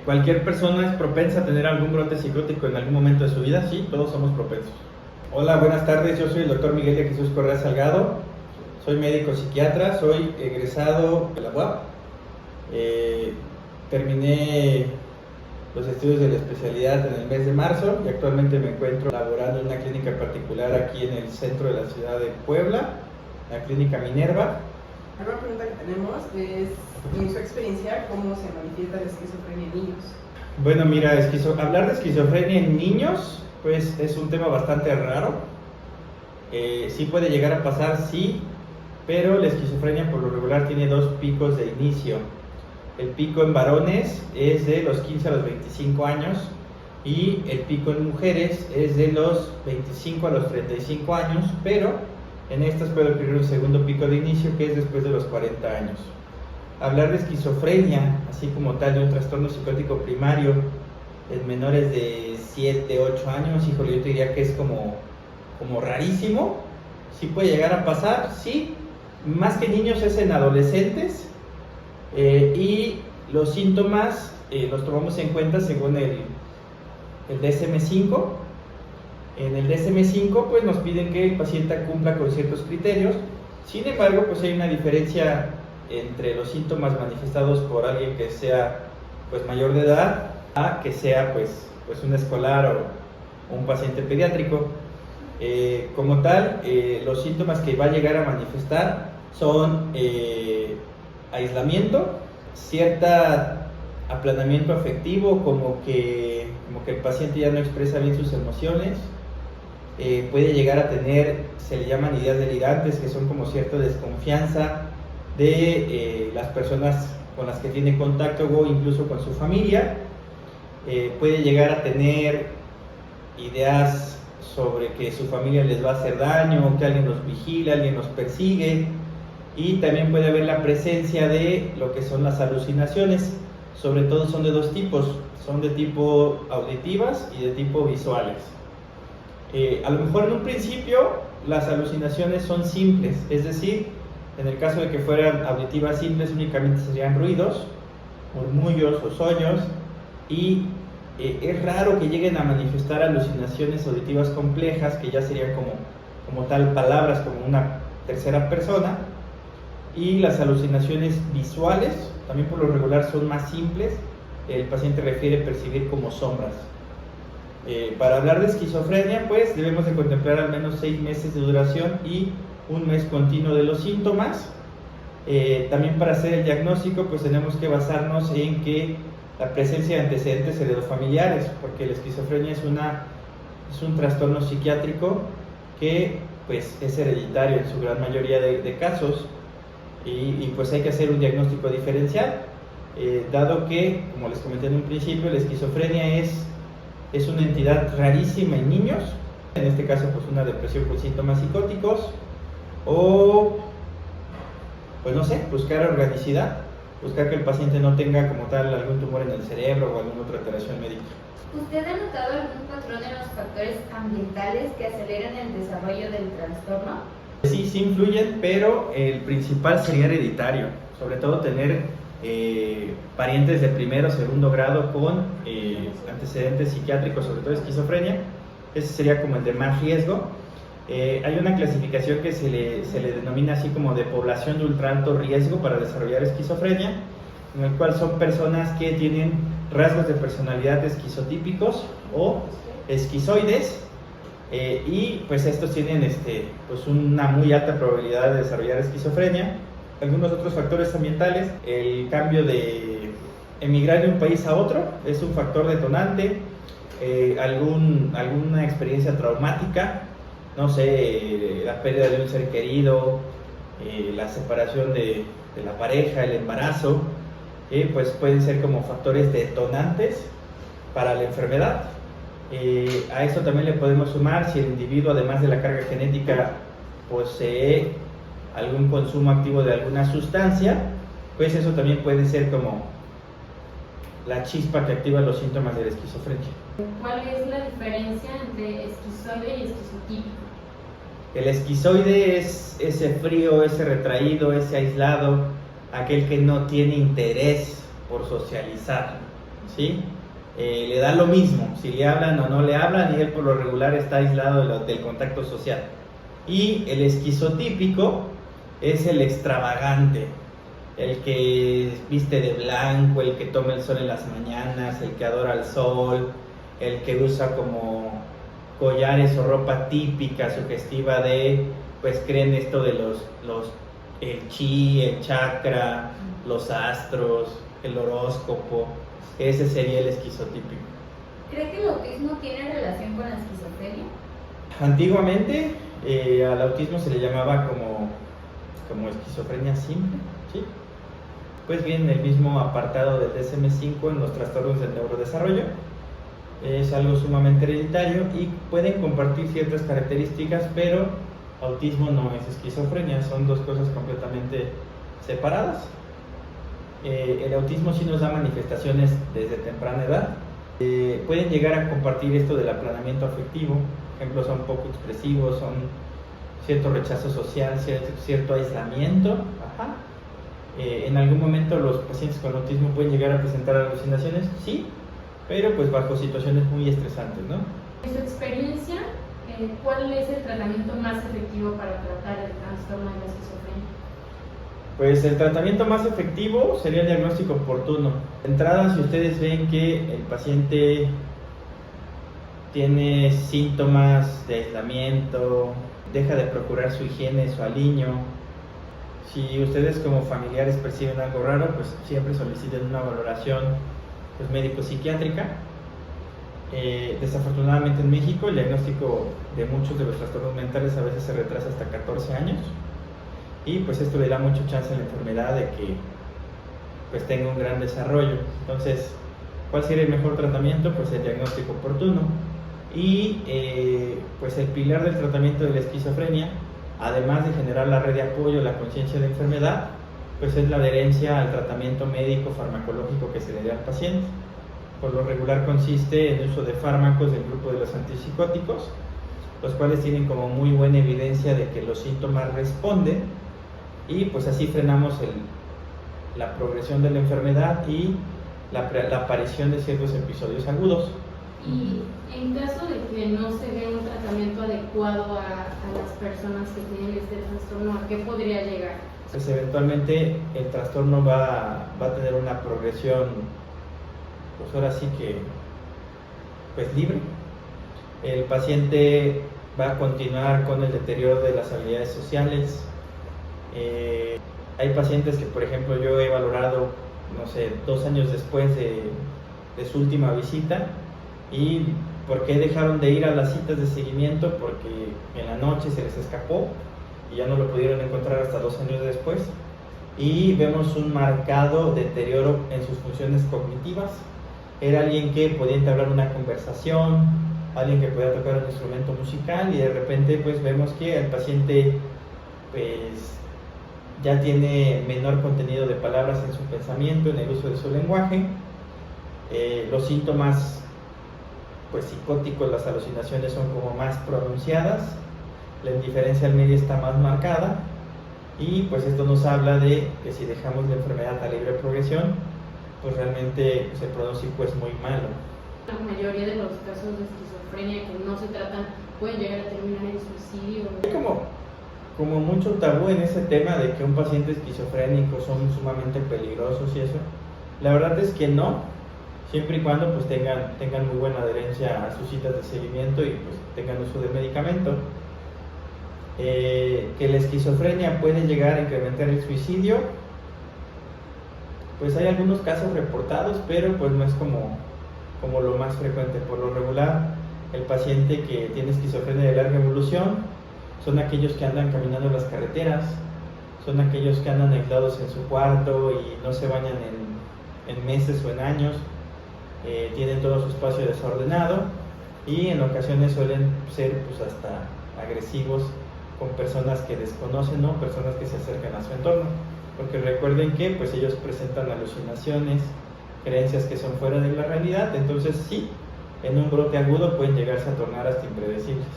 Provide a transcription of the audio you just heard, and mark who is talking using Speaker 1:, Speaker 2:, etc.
Speaker 1: ¿Cualquier persona es propensa a tener algún brote psicótico en algún momento de su vida? Sí, todos somos propensos. Hola, buenas tardes, yo soy el doctor Miguel de Jesús Correa Salgado, soy médico psiquiatra, soy egresado de la UAP, terminé los estudios de la especialidad en el mes de marzo y actualmente me encuentro laborando en una clínica particular aquí en el centro de la ciudad de Puebla, la clínica Minerva.
Speaker 2: La pregunta que tenemos es, en su experiencia, ¿cómo se manifiesta la esquizofrenia en niños?
Speaker 1: Bueno, mira, hablar de esquizofrenia en niños, pues es un tema bastante raro. Sí puede llegar a pasar, sí, pero la esquizofrenia por lo regular tiene dos picos de inicio. El pico en varones es de los 15 a los 25 años y el pico en mujeres es de los 25 a los 35 años, pero en estas puede ocurrir un segundo pico de inicio que es después de los 40 años. Hablar de esquizofrenia, así como tal de un trastorno psicótico primario en menores de 7, 8 años, híjole, yo te diría que es como rarísimo. Sí puede llegar a pasar, sí, más que niños es en adolescentes. Y los síntomas los tomamos en cuenta según el DSM-5. En el DSM-5 pues nos piden que el paciente cumpla con ciertos criterios. Sin embargo, pues hay una diferencia entre los síntomas manifestados por alguien que sea pues mayor de edad a que sea pues un escolar o un paciente pediátrico. Como tal, los síntomas que va a llegar a manifestar son aislamiento, cierta aplanamiento afectivo, como que el paciente ya no expresa bien sus emociones, puede llegar a tener, se le llaman ideas delirantes, que son como cierta desconfianza de las personas con las que tiene contacto o incluso con su familia, puede llegar a tener ideas sobre que su familia les va a hacer daño, que alguien los vigila, alguien los persigue. Y también puede haber la presencia de lo que son las alucinaciones, sobre todo son de dos tipos, son de tipo auditivas y de tipo visuales. A lo mejor en un principio las alucinaciones son simples, es decir, en el caso de que fueran auditivas simples únicamente serían ruidos, murmullos o sueños, y es raro que lleguen a manifestar alucinaciones auditivas complejas, que ya serían como tal palabras, como una tercera persona. Y las alucinaciones visuales, también por lo regular son más simples, el paciente refiere percibir como sombras. Para hablar de esquizofrenia, pues debemos de contemplar al menos 6 meses de duración y 1 mes continuo de los síntomas. También para hacer el diagnóstico, pues tenemos que basarnos en que la presencia de antecedentes heredofamiliares, porque la esquizofrenia es un trastorno psiquiátrico que pues es hereditario en su gran mayoría de casos. Y pues hay que hacer un diagnóstico diferencial, dado que, como les comenté en un principio, la esquizofrenia es una entidad rarísima en niños, en este caso pues una depresión con síntomas psicóticos, o pues no sé, buscar organicidad, buscar que el paciente no tenga como tal algún tumor en el cerebro o alguna otra alteración médica.
Speaker 3: ¿Usted ha notado algún patrón en los factores ambientales que aceleran el desarrollo del trastorno?
Speaker 1: Sí influyen, pero el principal sería hereditario, sobre todo tener parientes de primero o segundo grado con antecedentes psiquiátricos, sobre todo esquizofrenia. Ese sería como el de más riesgo. Hay una clasificación que se le denomina así como de población de ultra alto riesgo para desarrollar esquizofrenia, en el cual son personas que tienen rasgos de personalidad esquizotípicos o esquizoides. Y pues estos tienen pues una muy alta probabilidad de desarrollar esquizofrenia. Algunos otros factores ambientales, el cambio de emigrar de un país a otro es un factor detonante, alguna experiencia traumática, no sé, la pérdida de un ser querido, la separación de la pareja, el embarazo, pues pueden ser como factores detonantes para la enfermedad. A eso también le podemos sumar si el individuo, además de la carga genética, posee algún consumo activo de alguna sustancia, pues eso también puede ser como la chispa que activa los síntomas de la esquizofrenia.
Speaker 3: ¿Cuál es la diferencia entre esquizoide y esquizotípico?
Speaker 1: El esquizoide es ese frío, ese retraído, ese aislado, aquel que no tiene interés por socializar. ¿sí? Le da lo mismo si le hablan o no le hablan, y él por lo regular está aislado del contacto social. Y el esquizotípico es el extravagante, el que viste de blanco, el que toma el sol en las mañanas, el que adora el sol, el que usa como collares o ropa típica, sugestiva de, pues creen esto de el chi, el chakra, los astros, el horóscopo. Ese sería el esquizotípico.
Speaker 3: ¿Cree que el autismo tiene relación con la esquizofrenia?
Speaker 1: Antiguamente al autismo se le llamaba como esquizofrenia simple, ¿sí? Pues bien, en el mismo apartado del DSM-5 en los trastornos del neurodesarrollo, es algo sumamente hereditario y pueden compartir ciertas características, pero autismo no es esquizofrenia, son dos cosas completamente separadas. El autismo sí nos da manifestaciones desde temprana edad. Pueden llegar a compartir esto del aplanamiento afectivo, por ejemplo, son poco expresivos, son cierto rechazo social, cierto aislamiento. Ajá. En algún momento los pacientes con autismo pueden llegar a presentar alucinaciones, sí, pero pues bajo situaciones muy estresantes, ¿no?
Speaker 4: En su experiencia, ¿cuál es el tratamiento más efectivo para tratar el trastorno de la esquizofrenia?
Speaker 1: Pues el tratamiento más efectivo sería el diagnóstico oportuno. De entrada, si ustedes ven que el paciente tiene síntomas de aislamiento, deja de procurar su higiene, su aliño, si ustedes como familiares perciben algo raro, pues siempre soliciten una valoración pues, médico-psiquiátrica. Desafortunadamente en México el diagnóstico de muchos de los trastornos mentales a veces se retrasa hasta 14 años. Y pues esto le da mucha chance a la enfermedad de que pues tenga un gran desarrollo. Entonces, ¿cuál sería el mejor tratamiento? Pues el diagnóstico oportuno. Y pues el pilar del tratamiento de la esquizofrenia, además de generar la red de apoyo, la conciencia de enfermedad, pues es la adherencia al tratamiento médico farmacológico que se le dé al paciente. Por lo regular consiste en el uso de fármacos del grupo de los antipsicóticos, los cuales tienen como muy buena evidencia de que los síntomas responden, y pues así frenamos la progresión de la enfermedad y la aparición de ciertos episodios agudos.
Speaker 4: Y en caso de que no se dé un tratamiento adecuado a las personas que tienen este trastorno, ¿a qué podría llegar?
Speaker 1: Pues eventualmente el trastorno va a tener una progresión, pues ahora sí que pues libre. El paciente va a continuar con el deterioro de las habilidades sociales. Hay pacientes que, por ejemplo, yo he valorado, no sé, 2 años después de su última visita. ¿Y por qué dejaron de ir a las citas de seguimiento? Porque en la noche se les escapó y ya no lo pudieron encontrar hasta 2 años después. Y vemos un marcado deterioro en sus funciones cognitivas. Era alguien que podía entablar una conversación, alguien que podía tocar un instrumento musical, y de repente pues vemos que el paciente pues ya tiene menor contenido de palabras en su pensamiento, en el uso de su lenguaje. Los síntomas pues psicóticos, las alucinaciones son como más pronunciadas, la indiferencia al medio está más marcada, y pues esto nos habla de que si dejamos la enfermedad a libre progresión, pues realmente pues, el pronóstico es muy malo.
Speaker 4: La mayoría de los casos de esquizofrenia que no se tratan pueden llegar a terminar en suicidio.
Speaker 1: Hay como mucho tabú en ese tema de que un paciente esquizofrénico son sumamente peligrosos y eso. La verdad es que no, siempre y cuando pues tengan muy buena adherencia a sus citas de seguimiento y pues tengan uso de medicamento. Que la esquizofrenia puede llegar a incrementar el suicidio, pues hay algunos casos reportados, pero pues no es como lo más frecuente. Por lo regular, el paciente que tiene esquizofrenia de larga evolución son aquellos que andan caminando en las carreteras, son aquellos que andan aislados en su cuarto y no se bañan en meses o en años, tienen todo su espacio desordenado y en ocasiones suelen ser pues hasta agresivos con personas que desconocen, ¿no? Personas que se acercan a su entorno, porque recuerden que pues ellos presentan alucinaciones, creencias que son fuera de la realidad. Entonces sí, en un brote agudo pueden llegarse a tornar hasta impredecibles.